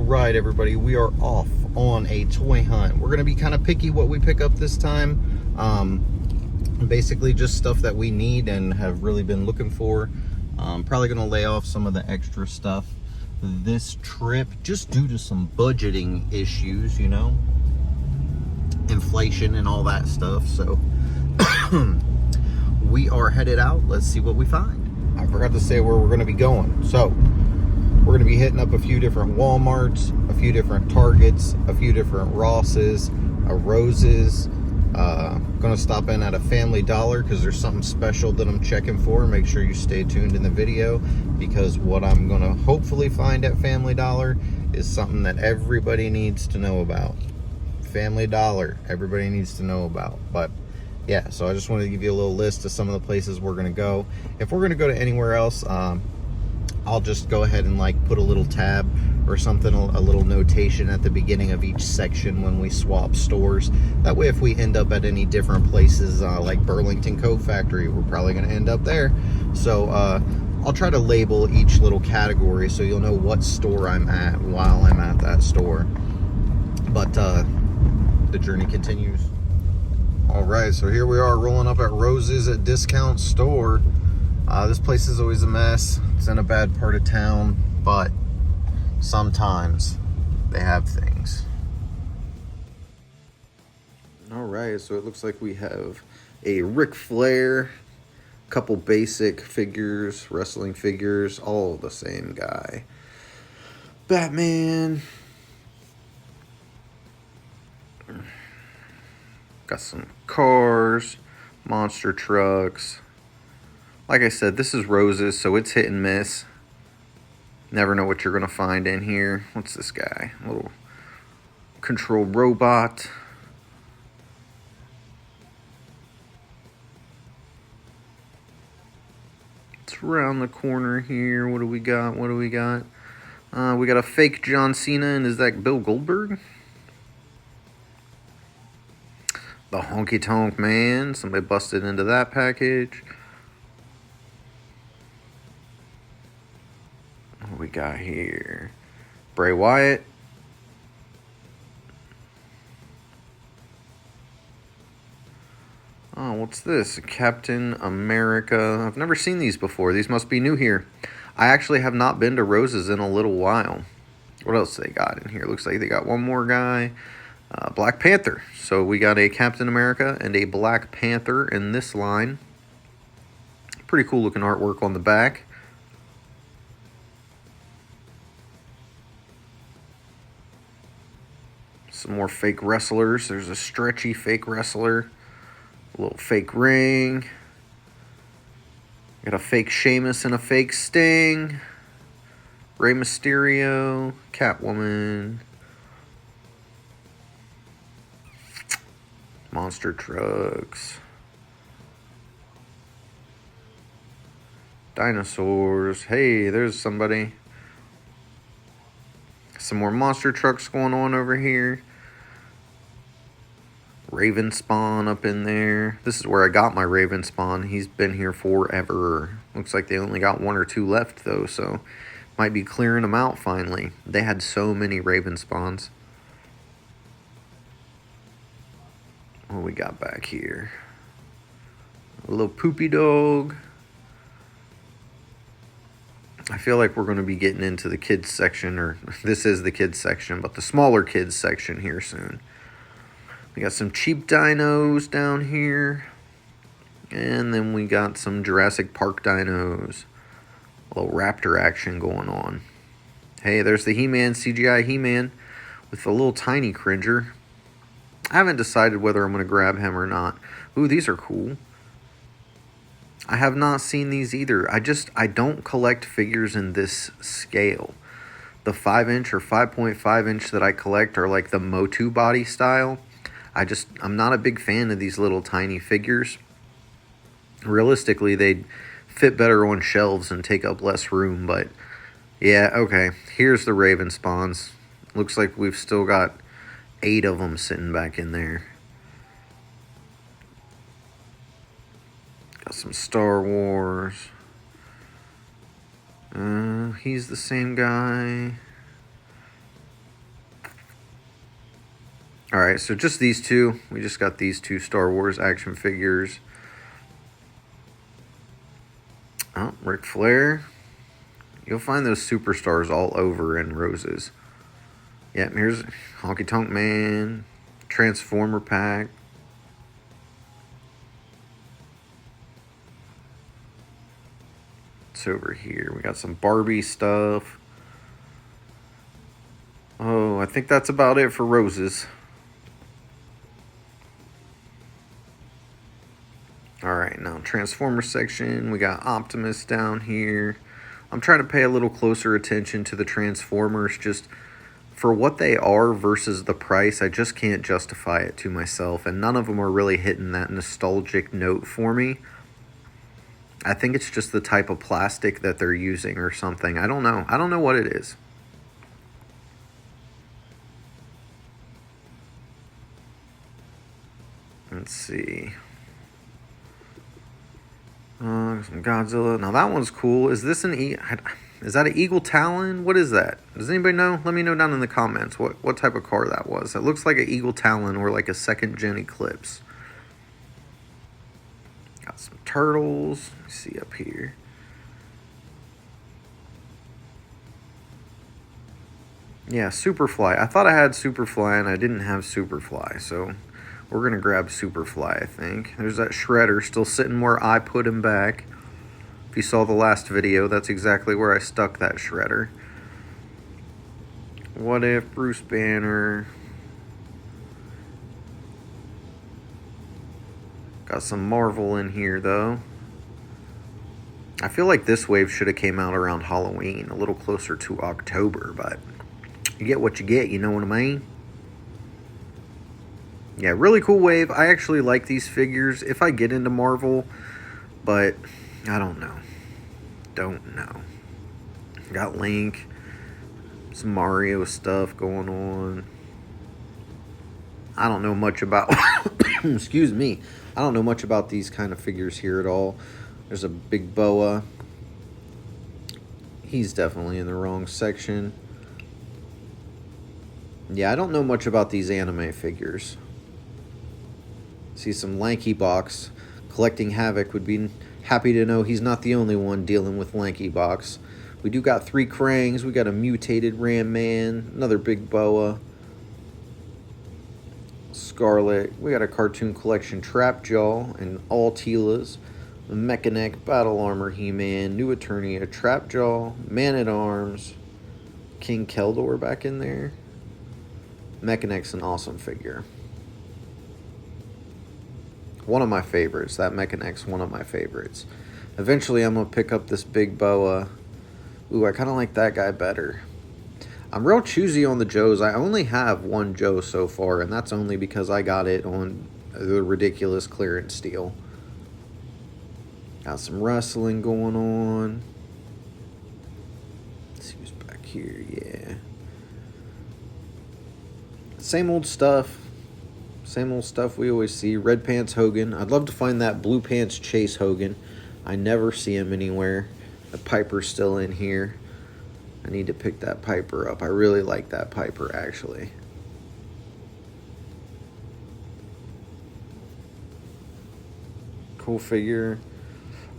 right, everybody, we are off on a toy hunt. We're going to be kind of picky what we pick up this time. Basically just stuff that we need and have really been looking for. Probably going to lay off some of the extra stuff this trip just due to some budgeting issues, you know, inflation and all that stuff. So we are headed out. Let's see what we find. I forgot to say where we're going to be going. So we're going to be hitting up a few different Walmarts, a few different Targets, a few different Rosses, Roses. Going to stop in at a Family Dollar because there's something special that I'm checking for. Make sure you stay tuned in the video, because what I'm going to hopefully find at Family Dollar is something that everybody needs to know about. Family Dollar, everybody needs to know about. But yeah, so I just wanted to give you a little list of some of the places we're going to go. If we're going to go to anywhere else, I'll just go ahead and like put a little tab or something, a little notation at the beginning of each section when we swap stores. That way if we end up at any different places, like Burlington Coat Factory, we're probably going to end up there. So I'll try to label each little category so you'll know what store I'm at while I'm at that store. But the journey continues. All right, so here we are rolling up at Rose's at Discount Store. This place is always a mess. It's in a bad part of town, but sometimes they have things. All right, so it looks like we have a Ric Flair, couple basic figures, wrestling figures, all the same guy. Batman. Got some cars, monster trucks. Like I said, this is Rose's, so it's hit and miss. Never know what you're going to find in here. What's this guy? A little control robot. It's around the corner here. What do we got? What do we got? We got a fake John Cena, and is that Bill Goldberg? The Honky Tonk Man. Somebody busted into that package. What we got here? Bray Wyatt. Oh, what's this? Captain America. I've never seen these before. These must be new here. I actually have not been to Rose's in a little while. What else they got in here? Looks like they got one more guy. Black Panther. So we got a Captain America and a Black Panther in this line. Pretty cool looking artwork on the back. Some more fake wrestlers. There's a stretchy fake wrestler. A little fake ring. Got a fake Sheamus and a fake Sting. Rey Mysterio. Catwoman. Monster trucks. Dinosaurs. Hey, there's somebody. Some more monster trucks going on over here. Raven Spawn up in there. This is where I got my Raven Spawn. He's been here forever. Looks like they only got one or two left though, so might be clearing them out finally. They had so many Raven Spawns. What we got back here? A little poopy dog. I feel like we're going to be getting into the kids section, or this is the kids section, but the smaller kids section here soon. We got some cheap dinos down here. And then we got some Jurassic Park dinos. A little raptor action going on. Hey, there's the He-Man, CGI He-Man with the little tiny Cringer. I haven't decided whether I'm going to grab him or not. Ooh, these are cool. I have not seen these either. I don't collect figures in this scale. The 5-inch or 5.5 inch that I collect are like the Motu body style. I'm not a big fan of these little tiny figures. Realistically, they'd fit better on shelves and take up less room, but yeah, okay. Here's the Raven Spawns. Looks like we've still got 8 of them sitting back in there. Got some Star Wars. He's the same guy. All right, so just these two. We just got these two Star Wars action figures. Oh, Ric Flair. You'll find those superstars all over in Roses. Yeah, here's Honky Tonk Man, Transformer pack. It's over here. We got some Barbie stuff. Oh, I think that's about it for Roses. Alright, now Transformer section. We got Optimus down here. I'm trying to pay a little closer attention to the Transformers just for what they are versus the price. I just can't justify it to myself, and none of them are really hitting that nostalgic note for me. I think it's just the type of plastic that they're using or something. I don't know. I don't know what it is. Let's see. Some Godzilla. Now that one's cool. Is this is that an Eagle Talon? What is that? Does anybody know? Let me know down in the comments what type of car that was. It looks like an Eagle Talon or like a second gen Eclipse. Got some turtles. Let me see up here. Yeah, Superfly. I thought I had Superfly and I didn't have Superfly, so we're going to grab Superfly, I think. There's that Shredder still sitting where I put him back. If you saw the last video, that's exactly where I stuck that Shredder. What If, Bruce Banner. Got some Marvel in here, though. I feel like this wave should have came out around Halloween, a little closer to October, but you get what you get, you know what I mean? Yeah, really cool wave. I actually like these figures if I get into Marvel, but I don't know. Don't know. Got Link, some Mario stuff going on. I don't know much about, excuse me. I don't know much about these kind of figures here at all. There's a big boa. He's definitely in the wrong section. Yeah, I don't know much about these anime figures. See some Lanky Box. Collecting Havoc would be happy to know he's not the only one dealing with Lanky Box. We do got 3 Krangs. We got a mutated Ram Man. Another big boa. Scarlet. We got a Cartoon Collection Trapjaw and all Teela's. Mechanic, Battle Armor He-Man, New Eternia, Trapjaw, Man-at-Arms, King Keldor back in there. Mechanic's an awesome figure. One of my favorites. That Mechanic's one of my favorites. Eventually I'm going to pick up this big boa. Ooh, I kind of like that guy better. I'm real choosy on the Joes. I only have one Joe so far, and that's only because I got it on the ridiculous clearance deal. Got some wrestling going on. Let's see who's back here. Yeah. Same old stuff. Same old stuff we always see. Red Pants Hogan. I'd love to find that Blue Pants Chase Hogan. I never see him anywhere. The Piper's still in here. I need to pick that Piper up. I really like that Piper, actually. Cool figure.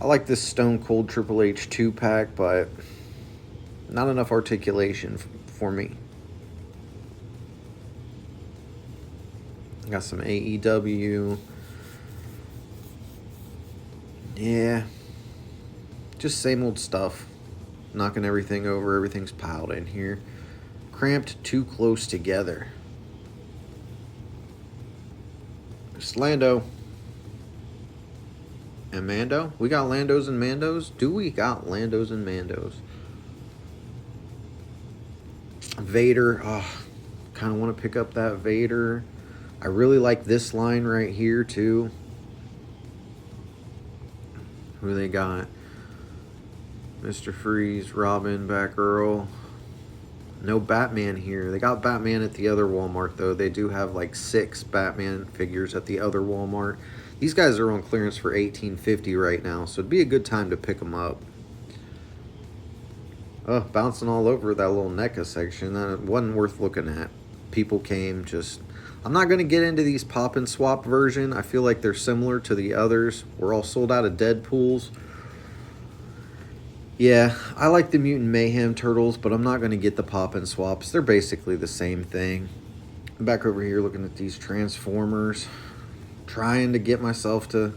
I like this Stone Cold Triple H 2-pack, but not enough articulation for me. Got some AEW. Yeah. Just same old stuff. Knocking everything over. Everything's piled in here. Cramped too close together. It's Lando. And Mando? We got Landos and Mandos? Do we got Landos and Mandos? Vader. Oh, kind of want to pick up that Vader. I really like this line right here, too. Who they got? Mr. Freeze, Robin, Batgirl. No Batman here. They got Batman at the other Walmart, though. They do have like 6 Batman figures at the other Walmart. These guys are on clearance for $18.50 right now, so it'd be a good time to pick them up. Oh, bouncing all over that little NECA section. That wasn't worth looking at. People came, just I'm not going to get into these pop and swap version. I feel like they're similar to the others. We're all sold out of Deadpools. Yeah, I like the Mutant Mayhem Turtles, but I'm not going to get the pop and swaps. They're basically the same thing. I'm back over here looking at these Transformers. Trying to get myself to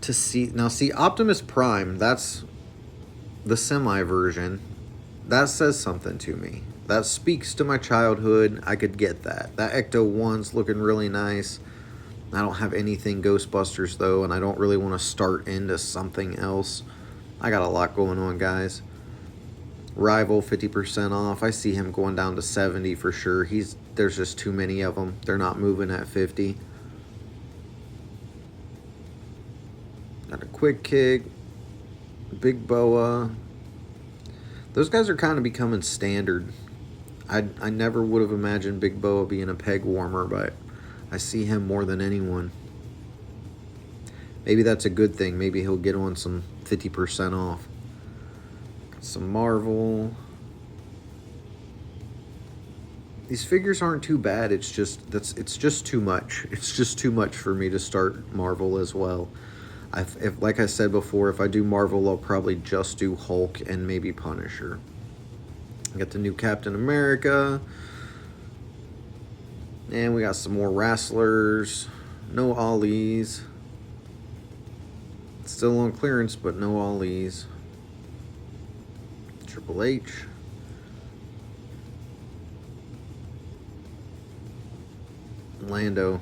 see. Now, see, Optimus Prime, that's the semi version. That says something to me. That speaks to my childhood. I could get that. That Ecto 1's looking really nice. I don't have anything Ghostbusters, though, and I don't really want to start into something else. I got a lot going on, guys. Rival, 50% off. I see him going down to 70 for sure. There's just too many of them. They're not moving at 50. Got a Quick Kick. Big Boa. Those guys are kind of becoming standard. I never would have imagined Big Boa being a peg warmer, but I see him more than anyone. Maybe that's a good thing. Maybe he'll get on some 50% off. Got some Marvel. These figures aren't too bad. It's just too much. It's just too much for me to start Marvel as well. Like I said before, if I do Marvel, I'll probably just do Hulk and maybe Punisher. Got the new Captain America. And we got some more wrestlers. No Ollies. Still on clearance, but no Ollies. Triple H. Lando.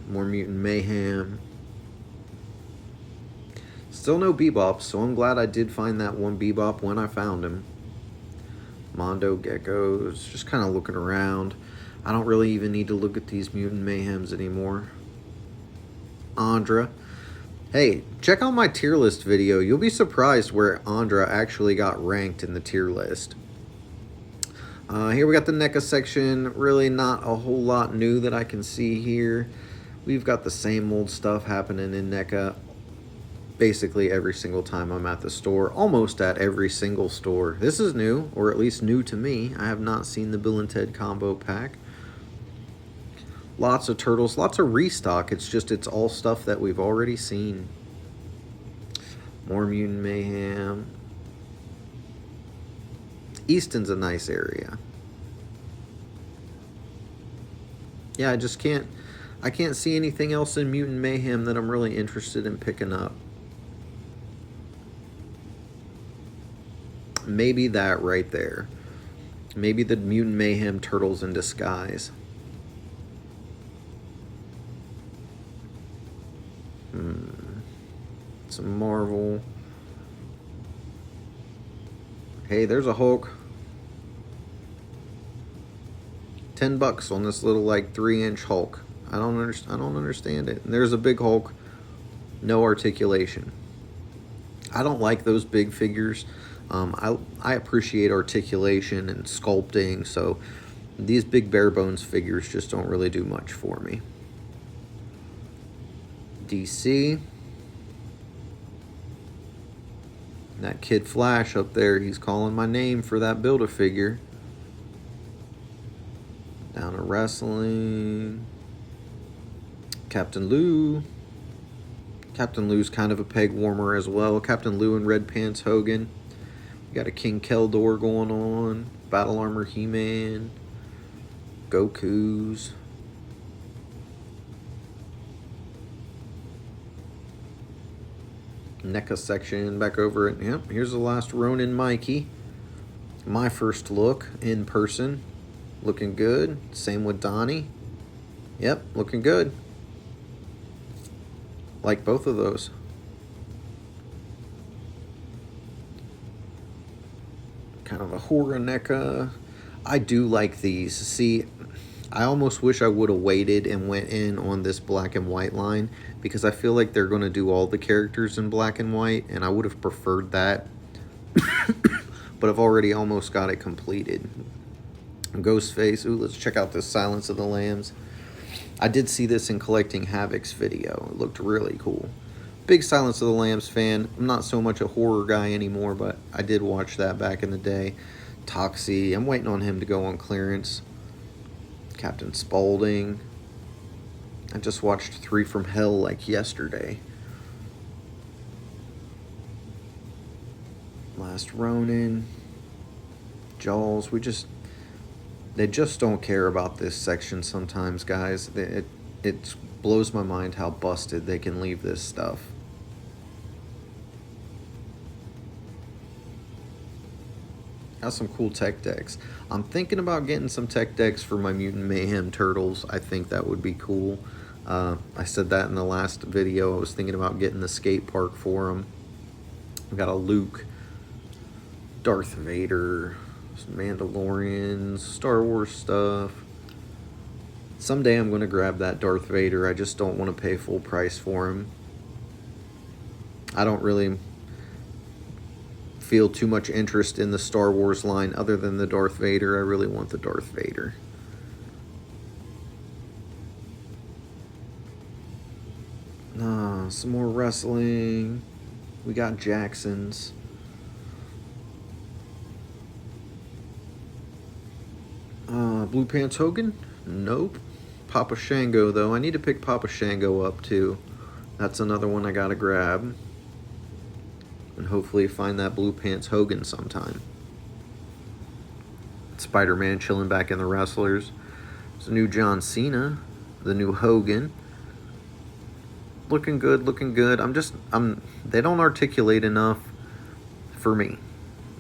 More Mutant Mayhem. Still no Bebop, so I'm glad I did find that one Bebop when I found him. Mondo Geckos, just kind of looking around. I don't really even need to look at these Mutant Mayhems anymore. Andra. Hey, check out my tier list video. You'll be surprised where Andra actually got ranked in the tier list. Here we got the NECA section. Really not a whole lot new that I can see here. We've got the same old stuff happening in NECA basically every single time I'm at the store, almost at every single store. This is new, or at least new to me. I have not seen the Bill and Ted combo pack. Lots of Turtles, lots of restock. It's all stuff that we've already seen. More Mutant Mayhem. Easton's a nice area. Yeah, I can't see anything else in Mutant Mayhem that I'm really interested in picking up. Maybe that right there. Maybe the Mutant Mayhem Turtles in disguise. Some Marvel. Hey, there's a Hulk. $10 on this little like 3-inch Hulk. I don't understand it. And there's a big Hulk. No articulation. I don't like those big figures. I appreciate articulation and sculpting, so these big bare bones figures just don't really do much for me. DC. That Kid Flash up there, he's calling my name for that Build-A-Figure. Down to wrestling. Captain Lou. Captain Lou's kind of a peg warmer as well. Captain Lou and Red Pants Hogan. We got a King Keldor going on. Battle Armor He-Man. Goku's. NECA section back over it. Yep, here's the last Ronin Mikey. My first look in person. Looking good. Same with Donnie. Yep, looking good. Like both of those. Kind of a horror NECA. I do like these. See, I almost wish I would have waited and went in on this black and white line, because I feel like they're going to do all the characters in black and white, and I would have preferred that. But I've already almost got it completed. Ghostface. Ooh, let's check out this Silence of the Lambs. I did see this in Collecting Havoc's video. It looked really cool. Big Silence of the Lambs fan. I'm not so much a horror guy anymore, but I did watch that back in the day. Toxie. I'm waiting on him to go on clearance. Captain Spaulding. I just watched 3 from Hell like yesterday. Last Ronin. Jaws. They just don't care about this section sometimes, guys. It blows my mind how busted they can leave this stuff. Got some cool tech decks. I'm thinking about getting some tech decks for my Mutant Mayhem Turtles. I think that would be cool. I said that in the last video. I was thinking about getting the skate park for them. We got a Luke, Darth Vader, some Mandalorians, Star Wars stuff. Someday I'm going to grab that Darth Vader. I just don't want to pay full price for him. I don't really feel too much interest in the Star Wars line other than the Darth Vader. I really want the Darth Vader. Some more wrestling. We got Jackson's. Blue Pants Hogan? Nope. Papa Shango, though. I need to pick Papa Shango up, too. That's another one I gotta grab. And hopefully find that Blue Pants Hogan sometime. Spider-Man chilling back in the wrestlers. There's a new John Cena. The new Hogan. Looking good, looking good. They don't articulate enough for me.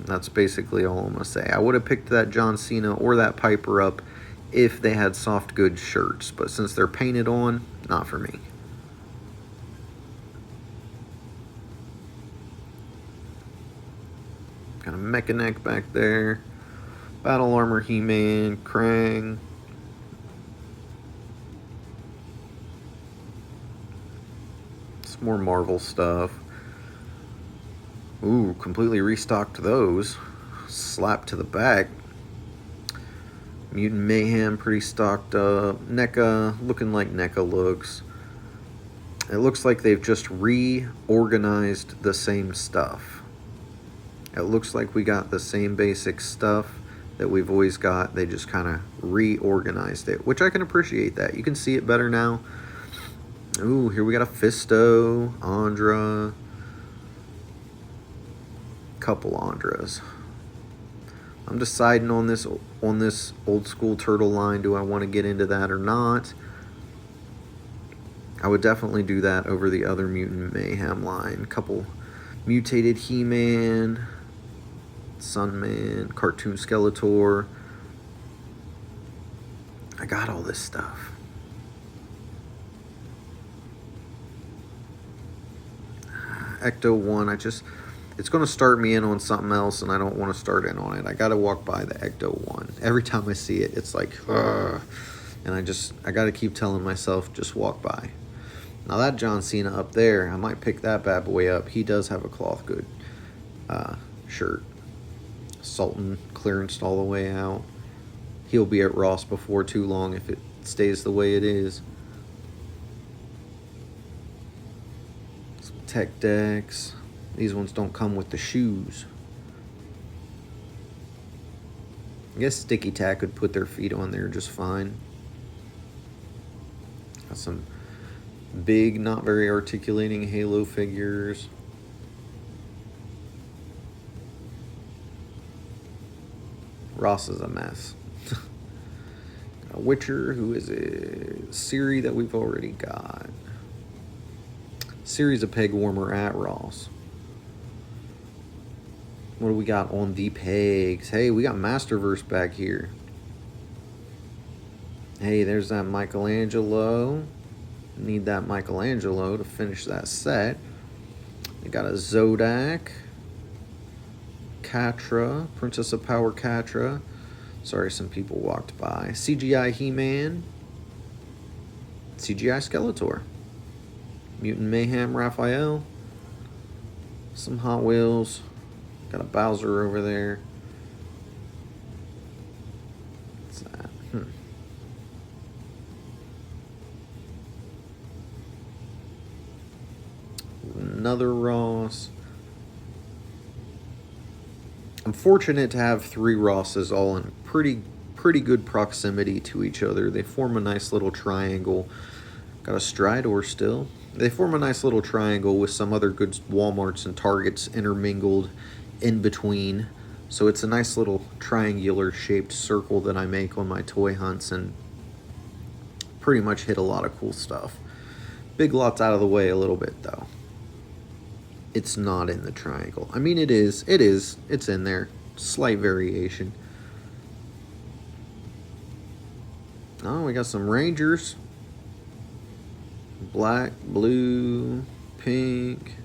That's basically all I'm going to say. I would have picked that John Cena or that Piper up if they had soft goods shirts. But since they're painted on, not for me. Got a Mechanic back there. Battle Armor He-Man, Krang. Some more Marvel stuff. Ooh, completely restocked those. Slap to the back. Mutant Mayhem pretty stocked up. NECA, looking like NECA looks. It looks like they've just reorganized the same stuff. It looks like we got the same basic stuff that we've always got. They just kind of reorganized it, which I can appreciate that. You can see it better now. Ooh, here we got a Fisto, Andra. Couple Andras. I'm deciding on this old school turtle line. Do I want to get into that or not? I would definitely do that over the other Mutant Mayhem line. Couple mutated He-Man, Sunman, Cartoon Skeletor. I got all this stuff. Ecto 1, it's going to start me in on something else, and I don't want to start in on it. I got to walk by the Ecto 1. Every time I see it, it's like, ugh. And I got to keep telling myself, just walk by. Now that John Cena up there, I might pick that bad boy up. He does have a cloth good shirt. Sultan clearanced all the way out. He'll be at Ross before too long if it stays the way it is. Some tech decks. These ones don't come with the shoes. I guess Sticky Tack could put their feet on there just fine. Got some big, not very articulating Halo figures. Ross is a mess. Got a Witcher, who is a Siri that we've already got. Siri's a peg warmer at Ross. What do we got on the pegs? Hey, we got Masterverse back here. Hey, there's that Michelangelo. Need that Michelangelo to finish that set. We got a Zodak. Catra. Princess of Power Catra. Sorry, some people walked by. CGI He-Man. CGI Skeletor. Mutant Mayhem Raphael. Some Hot Wheels. Got a Bowser over there. What's that? Another Ross. I'm fortunate to have 3 Rosses all in pretty pretty good proximity to each other. They form a nice little triangle. Got a Stridor still. They form a nice little triangle with some other good Walmarts and Targets intermingled in between. So it's a nice little triangular shaped circle that I make on my toy hunts, and pretty much hit a lot of cool stuff. Big Lot's out of the way a little bit though. It's not in the triangle. I mean, it is. It's in there. Slight variation. Oh, we got some Rangers. Black, blue, pink.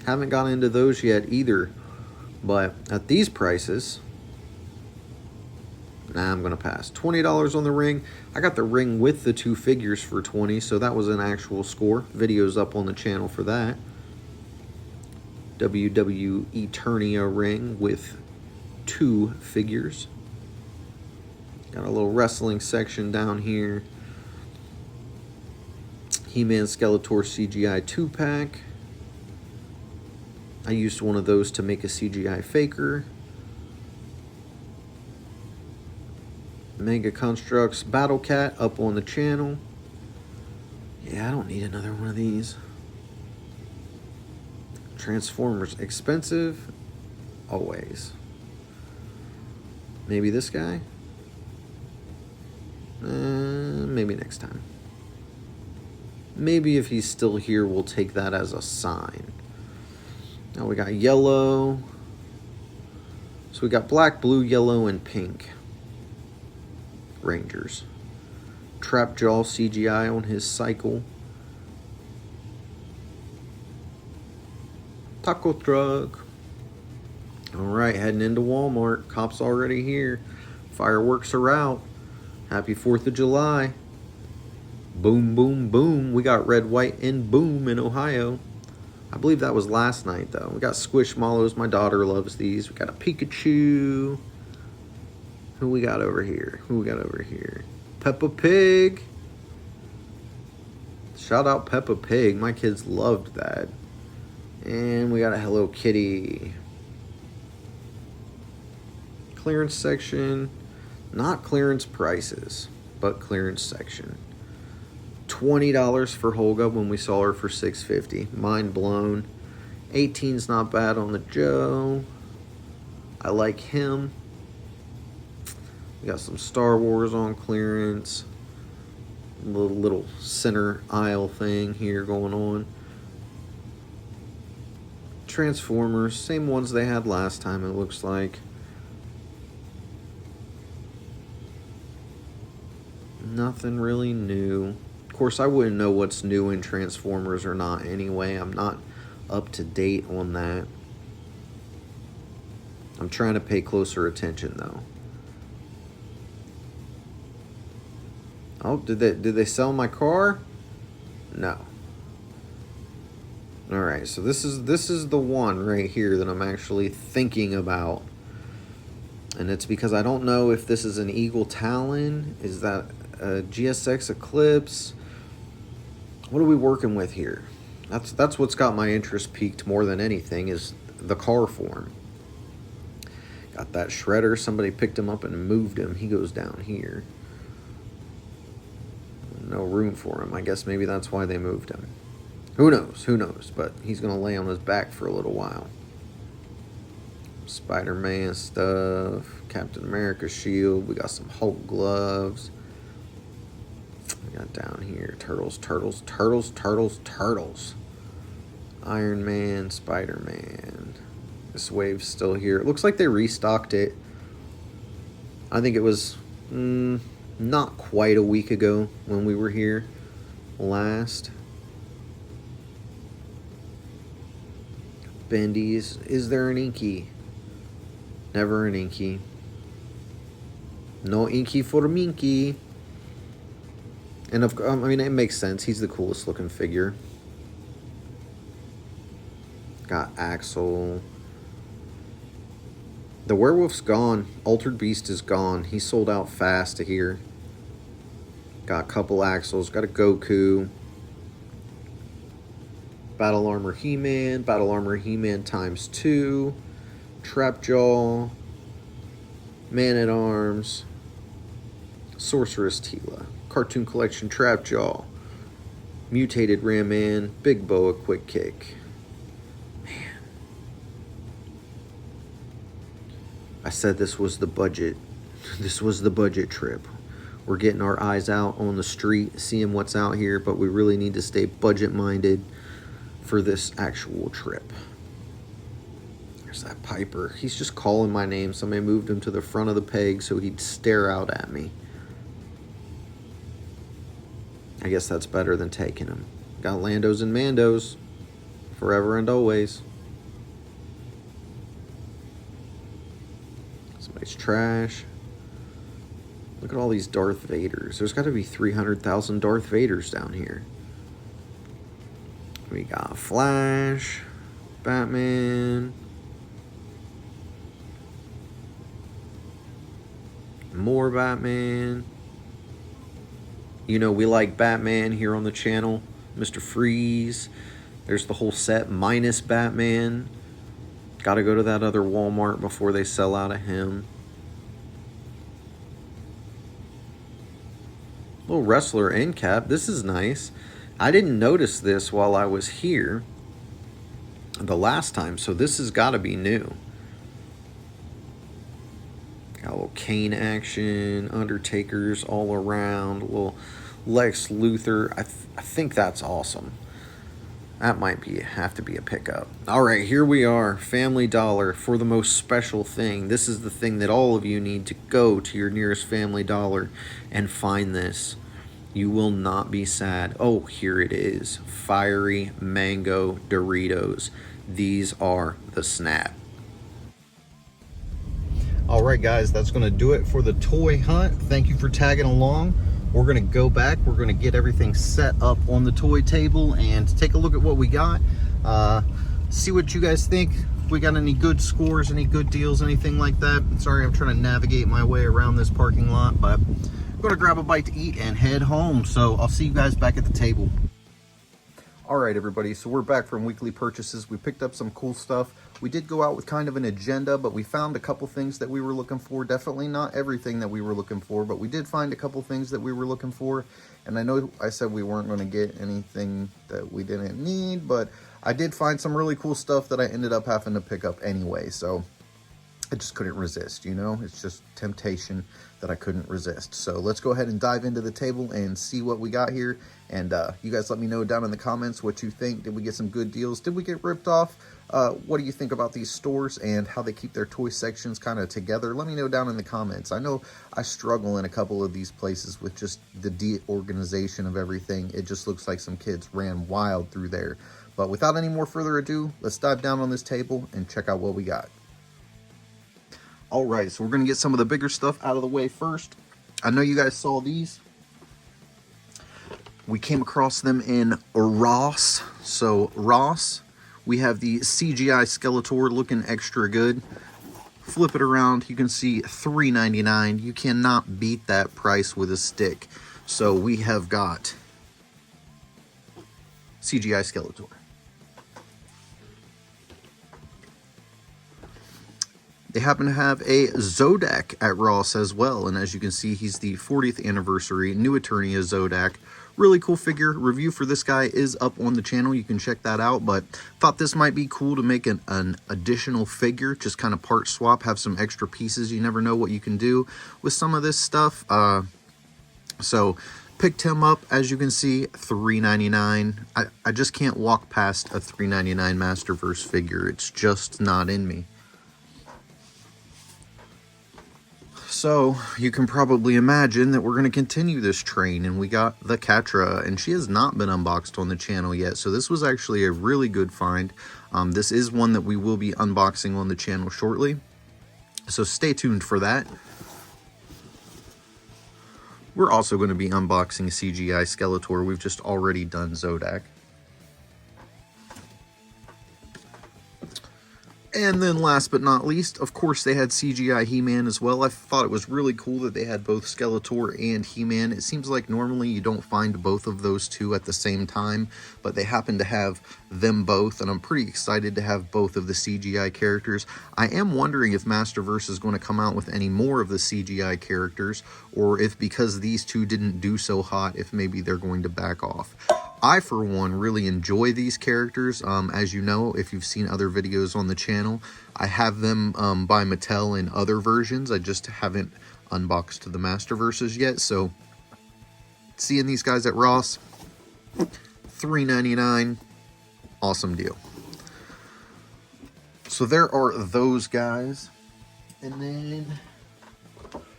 Haven't gotten into those yet either. But at these prices, nah, I'm going to pass. $20 on the ring. I got the ring with the 2 figures for $20, so that was an actual score. Video's up on the channel for that. WW Eternia ring with 2 figures. Got a little wrestling section down here. He-Man Skeletor CGI 2-pack. I used one of those to make a CGI Faker. Mega Constructs Battle Cat up on the channel. Yeah, I don't need another one of these. Transformers expensive. Always. Maybe this guy? Maybe next time. Maybe if he's still here, we'll take that as a sign. Now we got yellow. So we got black, blue, yellow, and pink. Rangers. Trapjaw CGI on his cycle. Taco truck. Alright, heading into Walmart. Cops already here. Fireworks are out. Happy 4th of July. Boom, boom, boom. We got red, white, and boom in Ohio. I believe that was last night, though. We got Squishmallows. My daughter loves these. We got a Pikachu. Who we got over here? Peppa Pig. Shout out Peppa Pig. My kids loved that. And we got a Hello Kitty. Clearance section. Not clearance prices, but clearance section. $20 for Holga when we saw her for $6.50. Mind blown. 18's not bad on the Joe. I like him. We got some Star Wars on clearance. Little center aisle thing here going on. Transformers, same ones they had last time, it looks like. Nothing really new. Of course, I wouldn't know what's new in Transformers or not anyway. I'm not up to date on that. I'm trying to pay closer attention though. Oh, did they sell my car? No. All right, so this is the one right here that I'm actually thinking about. And it's because I don't know if this is an Eagle Talon. Is that a GSX Eclipse? What are we working with here? That's what's got my interest peaked more than anything, is the car form. Got that shredder. Somebody picked him up and moved him. He goes down here. No room for him. I guess maybe that's why they moved him. Who knows, but he's going to lay on his back for a little while. Spider-Man stuff, Captain America shield, we got some Hulk gloves. We got down here, turtles. Iron Man, Spider-Man. This wave's still here. It looks like they restocked it. I think it was not quite a week ago when we were here last. Bendy's. Is there an Inky? Never an Inky. No Inky for Minky. And I mean, it makes sense. He's the coolest looking figure. Got Axel. The werewolf's gone. Altered Beast is gone. He sold out fast to here. Got a couple Axels. Got a Goku. Battle Armor He-Man. Battle Armor He-Man ×2. Trapjaw. Man-at-Arms, Sorceress Tila, Cartoon Collection Trapjaw, Mutated Ram Man, Big Boa Quick Kick. Man. I said this was the budget. This was the budget trip. We're getting our eyes out on the street, seeing what's out here, but we really need to stay budget-minded for this actual trip. There's that Piper. He's just calling my name. Somebody moved him to the front of the peg so he'd stare out at me. I guess that's better than taking him. Got Landos and Mandos. Forever and always. Somebody's trash. Look at all these Darth Vaders. There's got to be 300,000 Darth Vaders down here. We got Flash, Batman, more Batman. You know, we like Batman here on the channel. Mr. Freeze. There's the whole set minus Batman. Got to go to that other Walmart before they sell out of him. Little wrestler end cap. This is nice. I didn't notice this while I was here the last time, so this has got to be new. Got a little Kane action, Undertakers all around, a little Lex Luthor. I think that's awesome. That might have to be a pickup. All right, here we are, Family Dollar for the most special thing. This is the thing that all of you need to go to your nearest Family Dollar and find this. You will not be sad. Oh, here it is. Fiery Mango Doritos. These are the snap. All right, guys, that's going to do it for the toy hunt. Thank you for tagging along. We're going to go back. We're going to get everything set up on the toy table and take a look at what we got. See what you guys think. If we got any good scores, any good deals, anything like that. Sorry, I'm trying to navigate my way around this parking lot, but I'm going to grab a bite to eat and head home. So I'll see you guys back at the table. All right, everybody, so we're back from weekly purchases. We picked up some cool stuff. We did go out with kind of an agenda, but we found a couple things that we were looking for. Definitely not everything that we were looking for, but we did find a couple things that we were looking for. And I know I said we weren't going to get anything that we didn't need, but I did find some really cool stuff that I ended up having to pick up anyway. So I just couldn't resist, you know? It's just temptation that I couldn't resist. So let's go ahead and dive into the table and see what we got here. And you guys let me know down in the comments what you think. Did we get some good deals? Did we get ripped off? What do you think about these stores and how they keep their toy sections kind of together? Let me know down in the comments. I know I struggle in a couple of these places with just the de-organization of everything. It just looks like some kids ran wild through there. But without any more further ado, let's dive down on this table and check out what we got. All right, so we're going to get some of the bigger stuff out of the way first. I know you guys saw these. We came across them in Ross. So Ross, we have the CGI Skeletor looking extra good. Flip it around, you can see $3.99. You cannot beat that price with a stick. So we have got CGI Skeletor. They happen to have a Zodak at Ross as well, and as you can see, he's the 40th anniversary new Eternia Zodak. Really cool figure. Review for this guy is up on the channel. You can check that out, but thought this might be cool to make an additional figure, just kind of part swap, have some extra pieces. You never know what you can do with some of this stuff. So picked him up, as you can see, $3.99. I just can't walk past a $3.99 Masterverse figure. It's just not in me. So you can probably imagine that we're going to continue this train, and we got the Catra, and she has not been unboxed on the channel yet. So this was actually a really good find. This is one that we will be unboxing on the channel shortly. So stay tuned for that. We're also going to be unboxing CGI Skeletor. We've just already done Zodak. And then last but not least, of course, they had CGI He-Man as well. I thought it was really cool that they had both Skeletor and He-Man. It seems like normally you don't find both of those two at the same time, but they happen to have them both, and I'm pretty excited to have both of the CGI characters. I am wondering if Masterverse is going to come out with any more of the CGI characters, or if because these two didn't do so hot, if maybe they're going to back off. I, for one, really enjoy these characters. As you know, if you've seen other videos on the channel, I have them by Mattel in other versions. I just haven't unboxed the Masterverses yet. So, seeing these guys at Ross, $3.99, awesome deal. So there are those guys. And then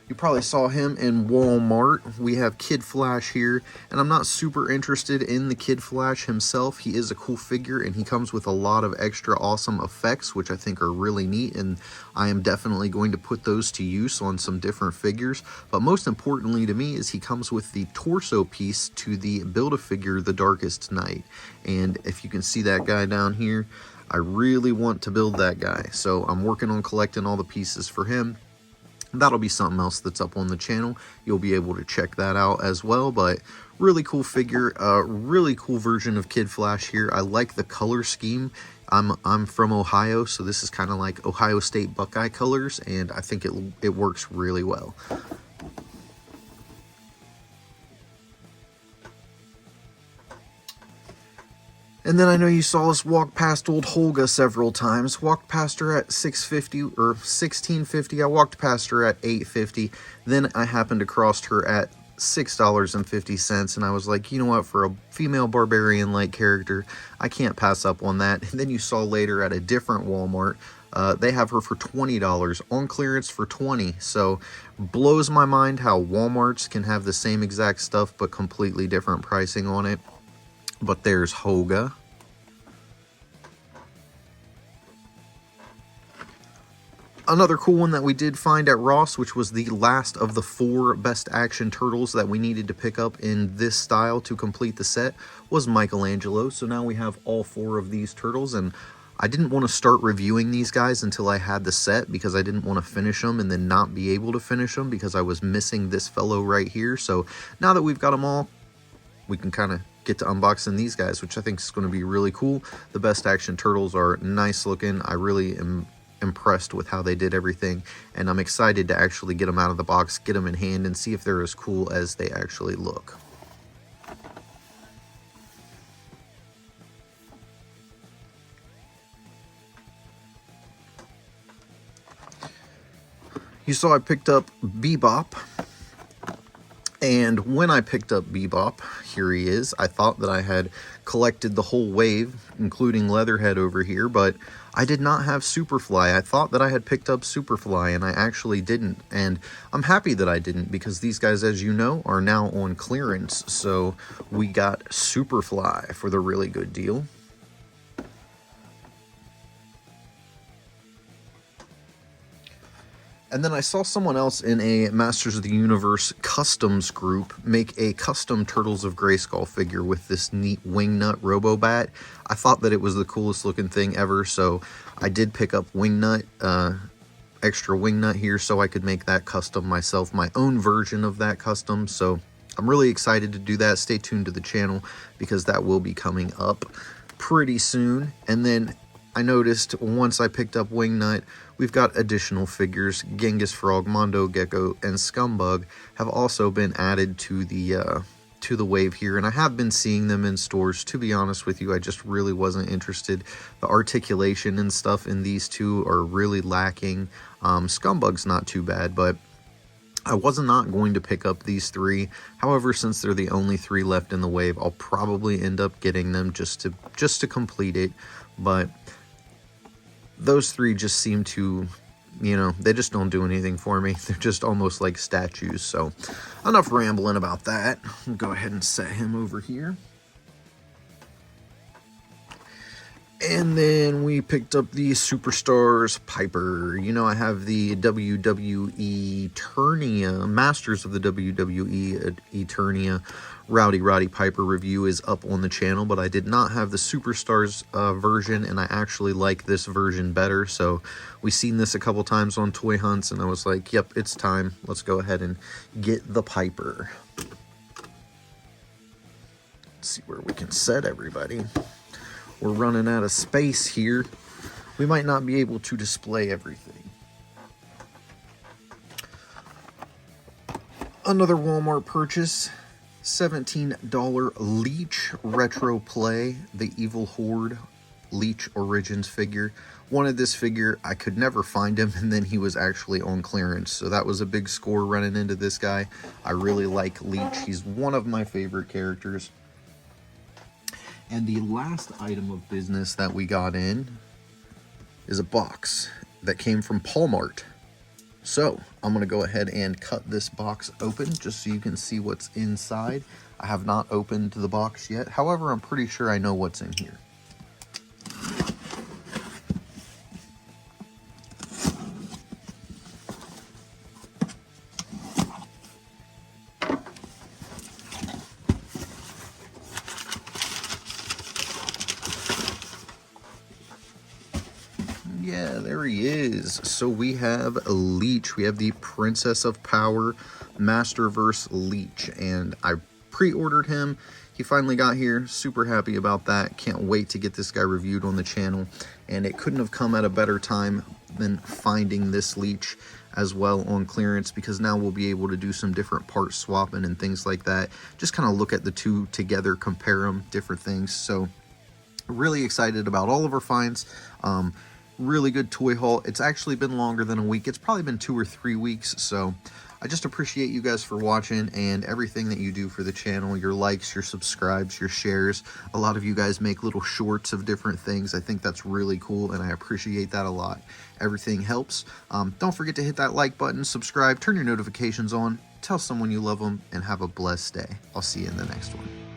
you probably saw him in Walmart. We have Kid Flash here, and I'm not super interested in the Kid Flash himself. He is a cool figure, and he comes with a lot of extra awesome effects, which I think are really neat, and I am definitely going to put those to use on some different figures. But most importantly to me is he comes with the torso piece to the Build-A-Figure The Darkest Night. And if you can see that guy down here, I really want to build that guy. So I'm working on collecting all the pieces for him. That'll be something else that's up on the channel. You'll be able to check that out as well. But really cool figure, really cool version of Kid Flash here. I like the color scheme. I'm from Ohio, so this is kind of like Ohio State Buckeye colors, and I think it works really well. And then I know you saw us walk past old Holga several times. Walked past her at $6.50 or $16.50. I walked past her at $8.50. Then I happened to cross her at $6.50, and I was like, you know what, for a female barbarian-like character, I can't pass up on that. And then you saw later at a different Walmart, they have her for $20, on clearance for $20. So blows my mind how Walmarts can have the same exact stuff but completely different pricing on it. But there's Holga. Another cool one that we did find at Ross, which was the last of the 4 best action turtles that we needed to pick up in this style to complete the set, was Michelangelo. So now we have all 4 of these turtles, and I didn't want to start reviewing these guys until I had the set, because I didn't want to finish them and then not be able to finish them because I was missing this fellow right here. So now that we've got them all, we can kind of get to unboxing these guys, which I think is going to be really cool. The best action turtles are nice looking. I really am impressed with how they did everything, and I'm excited to actually get them out of the box, get them in hand, and see if they're as cool as they actually look. You saw I picked up Bebop. And when I picked up Bebop, here he is. I thought that I had collected the whole wave, including Leatherhead over here, but I did not have Superfly. I thought that I had picked up Superfly, and I actually didn't. And I'm happy that I didn't, because these guys, as you know, are now on clearance. So we got Superfly for the really good deal. And then I saw someone else in a Masters of the Universe customs group make a custom Turtles of Grayskull figure with this neat Wingnut Robobat. I thought that it was the coolest looking thing ever, so I did pick up Wingnut, extra Wingnut here, so I could make that custom myself, my own version of that custom. So I'm really excited to do that. Stay tuned to the channel, because that will be coming up pretty soon. And then I noticed once I picked up Wingnut, we've got additional figures. Genghis Frog, Mondo Gecko, and Scumbug have also been added to the wave here, and I have been seeing them in stores. To be honest with you, I just really wasn't interested. The articulation and stuff in these two are really lacking. Scumbug's not too bad, but I was not going to pick up these 3. However, since they're the only 3 left in the wave, I'll probably end up getting them just to complete it. But those 3 just seem to, you know, they just don't do anything for me. They're just almost like statues. So enough rambling about that. I'll go ahead and set him over here. And then we picked up the Superstars Piper. You know, I have the WWE Eternia, Masters of the WWE Eternia Roddy Piper review is up on the channel, but I did not have the Superstars version, and I actually like this version better. So we've seen this a couple times on toy hunts, and I was like, yep, it's time. Let's go ahead and get the Piper. Let's see where we can set everybody. We're running out of space here. We might not be able to display everything. Another Walmart purchase, $17 Leech Retro Play, the Evil Horde Leech Origins figure. Wanted this figure, I could never find him, and then he was actually on clearance. So that was a big score running into this guy. I really like Leech. He's one of my favorite characters. And the last item of business that we got in is a box that came from Walmart. So I'm going to go ahead and cut this box open just so you can see what's inside. I have not opened the box yet. However, I'm pretty sure I know what's in here. Yeah, there he is. So we have a Leech. We have the Princess of Power Masterverse Leech, and I pre-ordered him. He finally got here. Super happy about that. Can't wait to get this guy reviewed on the channel, and it couldn't have come at a better time than finding this Leech as well on clearance, because now we'll be able to do some different part swapping and things like that. Just kind of look at the two together, compare them, different things. So really excited about all of our finds. Really good toy haul. It's actually been longer than a week. It's probably been 2 or 3 weeks. So I just appreciate you guys for watching and everything that you do for the channel. Your likes, your subscribes, your shares. A lot of you guys make little shorts of different things. I think that's really cool, and I appreciate that a lot. Everything helps. Don't forget to hit that like button, subscribe, turn your notifications on, tell someone you love them, and have a blessed day. I'll see you in the next one.